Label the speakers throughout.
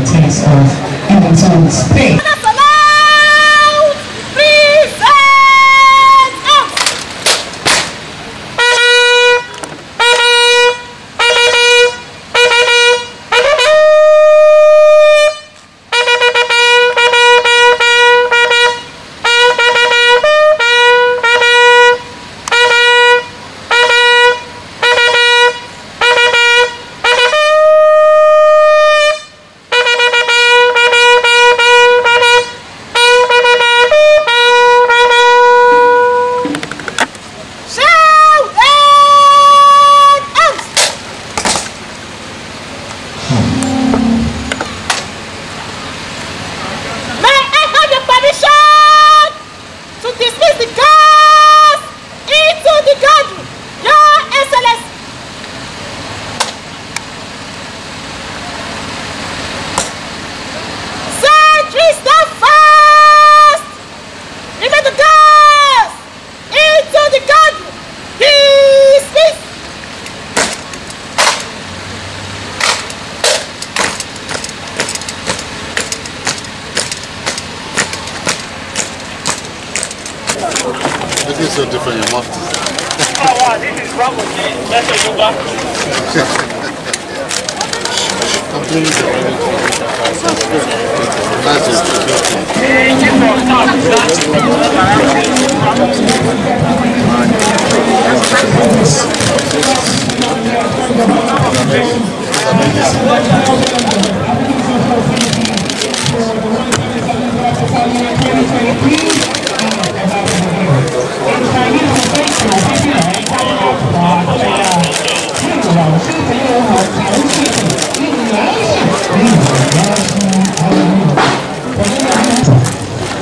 Speaker 1: taste of in-between space.
Speaker 2: This is so different, you must.
Speaker 3: Oh wow, this is wrong with me. Let's go back.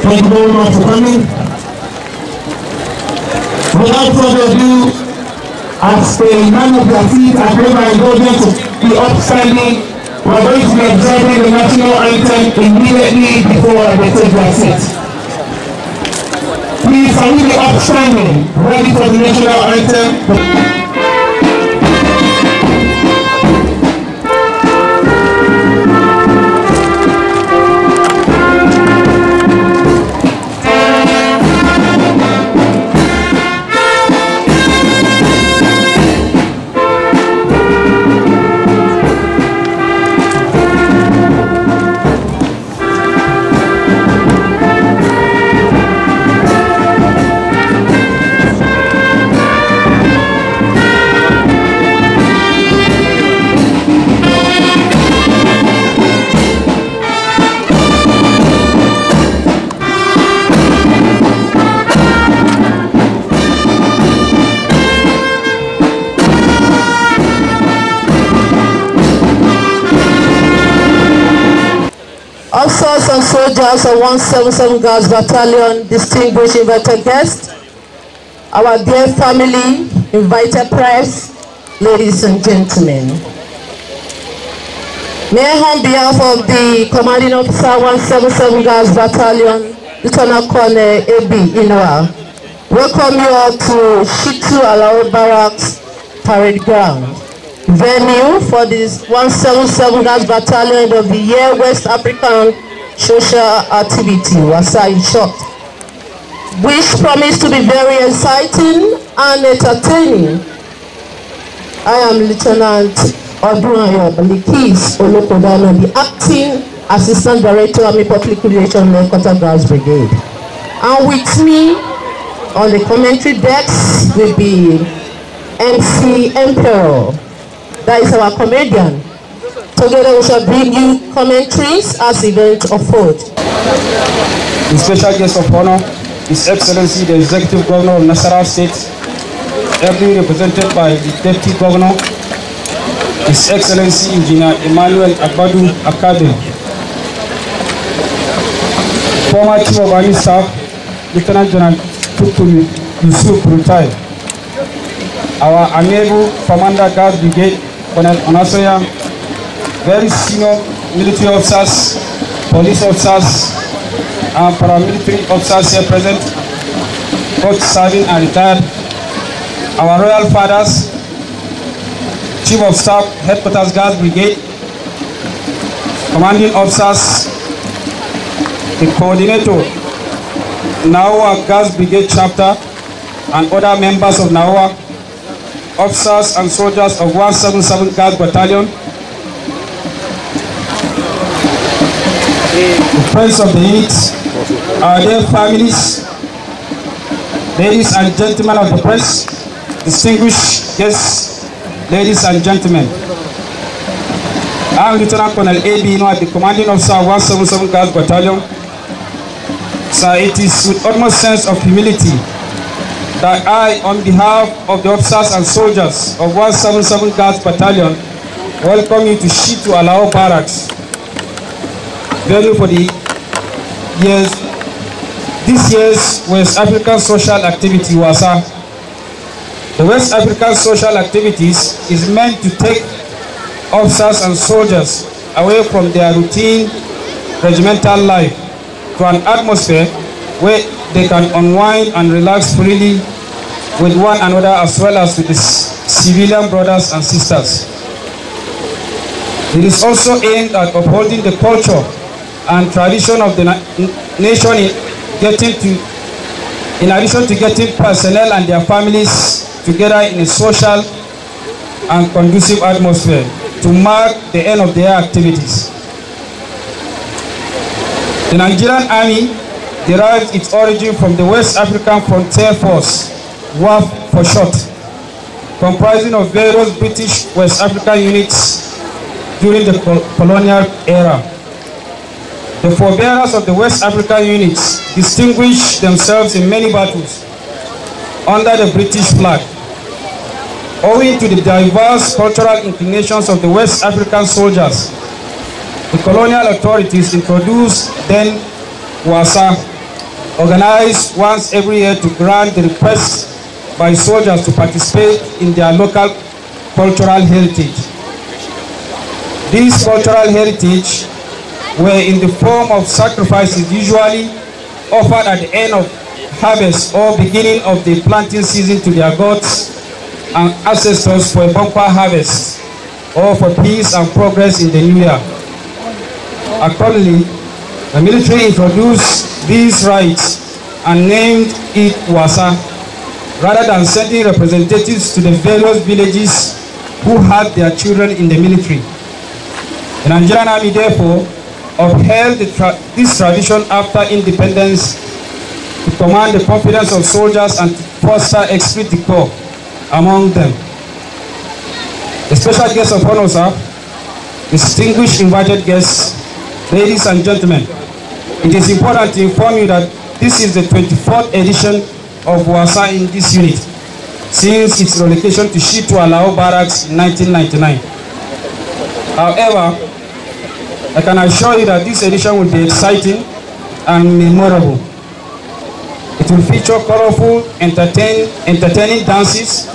Speaker 1: Thank you very much for coming. Without further ado, as the man of the seat, I pray my indulgence to be upstanding. We are going to be observing the national anthem immediately before they take their seat. Please, are we be upstanding, ready for the national anthem?
Speaker 4: Officers and soldiers of 177 Guards Battalion, distinguished invited guests, our dear family, invited press, ladies and gentlemen. May I, on behalf of the Commanding Officer 177 Guards Battalion, Lieutenant Colonel A.B. Inoa, welcome you all to Shitu Alao Barracks Parade Ground, venue for this 177 Guards Battalion of the Year West African Social Activity, WASA in short, which promise to be very exciting and entertaining. I am Lieutenant Odunayo Balikis Olokodano, the Acting Assistant Director of the Public Relations Headquarters Guards Brigade. And with me on the commentary decks will be MC Emperor, that is our comedian. Together we shall bring you commentaries as events unfold.
Speaker 5: The special guest of honor, His Excellency the Executive Governor of Nasarawa State, ably represented by the Deputy Governor, His Excellency Engineer Emmanuel Agbadu Akabe, former Chief of Army Staff, Lieutenant General Tutumi Yusuf Rutai, our amiable Commander Guard Brigade, Colonel Onasoya, very senior military officers, police officers, and paramilitary officers here present, both serving and retired, our royal fathers, Chief of Staff, Headquarters Guards Brigade, commanding officers, the coordinator, Naowa Gas Brigade Chapter, and other members of Naowa, officers and soldiers of 177 Gas Battalion, the friends of the unit, our dear families, ladies and gentlemen of the press, distinguished guests, ladies and gentlemen. I'm Lieutenant Colonel A.B. Inoa, the commanding officer of 177 Gas Battalion. So it is with utmost sense of humility that I, on behalf of the officers and soldiers of 177 Gas Battalion, welcome you to Shitu Alao Barracks, venue for this year's West African Social Activity, WASA. The West African Social Activities is meant to take officers and soldiers away from their routine regimental life to an atmosphere where they can unwind and relax freely with one another as well as with the civilian brothers and sisters. It is also aimed at upholding the culture and tradition of the nation in addition to getting personnel and their families together in a social and conducive atmosphere to mark the end of their activities. The Nigerian Army derived its origin from the West African Frontier Force, WAF for short, comprising of various British West African units during the colonial era. The forebearers of the West African units distinguished themselves in many battles under the British flag. Owing to the diverse cultural inclinations of the West African soldiers, the colonial authorities introduced then WASA, organized once every year to grant the request by soldiers to participate in their local cultural heritage. These cultural heritage were in the form of sacrifices usually offered at the end of harvest or beginning of the planting season to their gods and ancestors for a bumper harvest or for peace and progress in the new year. Accordingly, the military introduced these rites and named it WASA, rather than sending representatives to the various villages who had their children in the military. The Nigerian Army, therefore, upheld this tradition after independence to command the confidence of soldiers and to foster esprit de corps among them. The special guests of honor, sir, distinguished invited guests, ladies and gentlemen, it is important to inform you that this is the 24th edition of WASA in this unit since its relocation to Shitu Alao Barracks in 1999. However, I can assure you that this edition will be exciting and memorable. It will feature colorful, entertaining dances,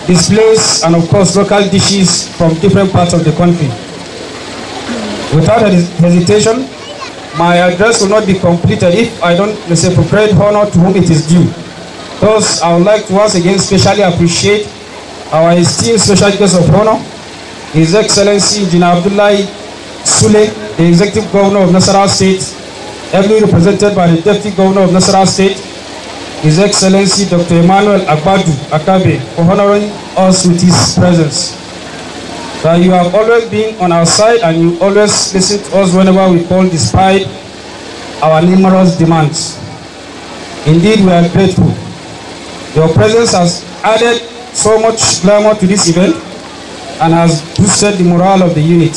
Speaker 5: displays, and of course local dishes from different parts of the country. Without hesitation, my address will not be completed if I don't reciprocate honor to whom it is due. Thus, I would like to once again specially appreciate our esteemed special guest of honor, His Excellency Engineer Abdullahi Sule, the Executive Governor of Nasarawa State, ably represented by the Deputy Governor of Nasarawa State, His Excellency Dr. Emmanuel Agbadu Akabe, for honoring us with his presence. That you have always been on our side and you always listen to us whenever we call despite our numerous demands. Indeed, we are grateful. Your presence has added so much glamour to this event and has boosted the morale of the unit.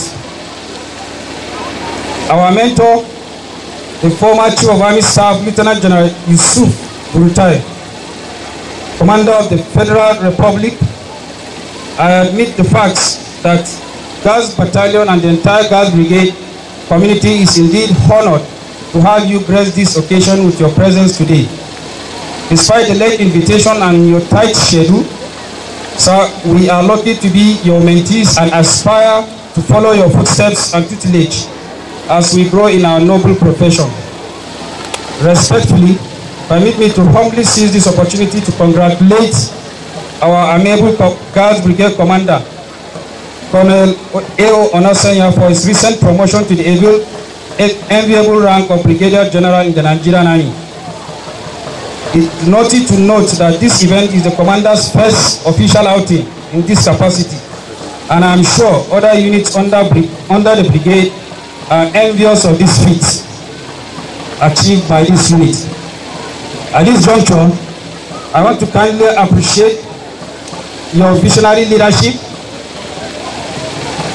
Speaker 5: Our mentor, the former Chief of Army Staff, Lieutenant General Yusuf Burutai, Commander of the Federal Republic, I admit the facts that Gas Battalion and the entire Gas Brigade community is indeed honored to have you grace this occasion with your presence today. Despite the late invitation and your tight schedule, sir, we are lucky to be your mentees and aspire to follow your footsteps and tutelage as we grow in our noble profession. Respectfully, permit me to humbly seize this opportunity to congratulate our amiable Gas Brigade Commander, Colonel A.O. Onosanya for his recent promotion to the enviable rank of Brigadier General in the Nigerian Army. It's noted to note that this event is the commander's first official outing in this capacity, and I'm sure other units under the brigade are envious of this feat achieved by this unit. At this juncture, I want to kindly appreciate your visionary leadership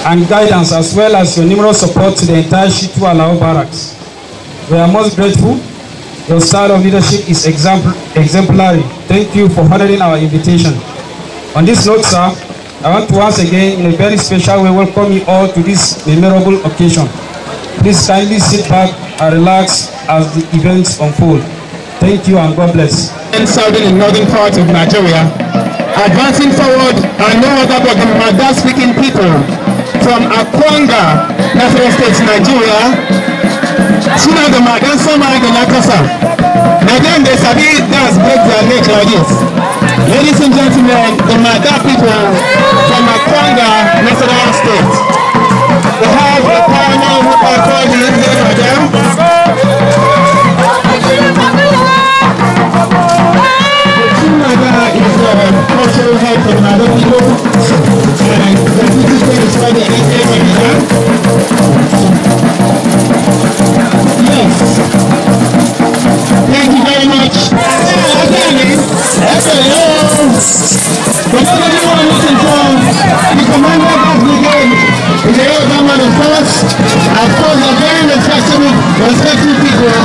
Speaker 5: and guidance, as well as your numerous support to the entire Shitu Alao Barracks. We are most grateful. Your style of leadership is exemplary. Thank you for honoring our invitation. On this note, sir, I want to once again, in a very special way, welcome you all to this memorable occasion. Please kindly sit back and relax as the events unfold. Thank you and God bless.
Speaker 1: And serving in northern parts of Nigeria, advancing forward are no other but the Mada-speaking people from Akwanga, National States, Nigeria. Sooner the Madan Sama and the Nakasa. Now then they sabi dance break their neck like this. Ladies and gentlemen, the Mada people from Akwanga, National States. We have a pioneer who are called the Indian Madam. Mada is a cultural head for the Mada people, and the people is called the Indian Madam. Yes. Thank you very much. For those of you who are looking for the commander of the brigade, is the old man of force, of course, a very respectful people.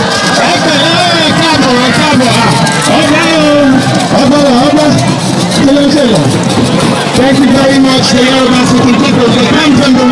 Speaker 1: Thank you very much, the Yoruba speaking people. They come from the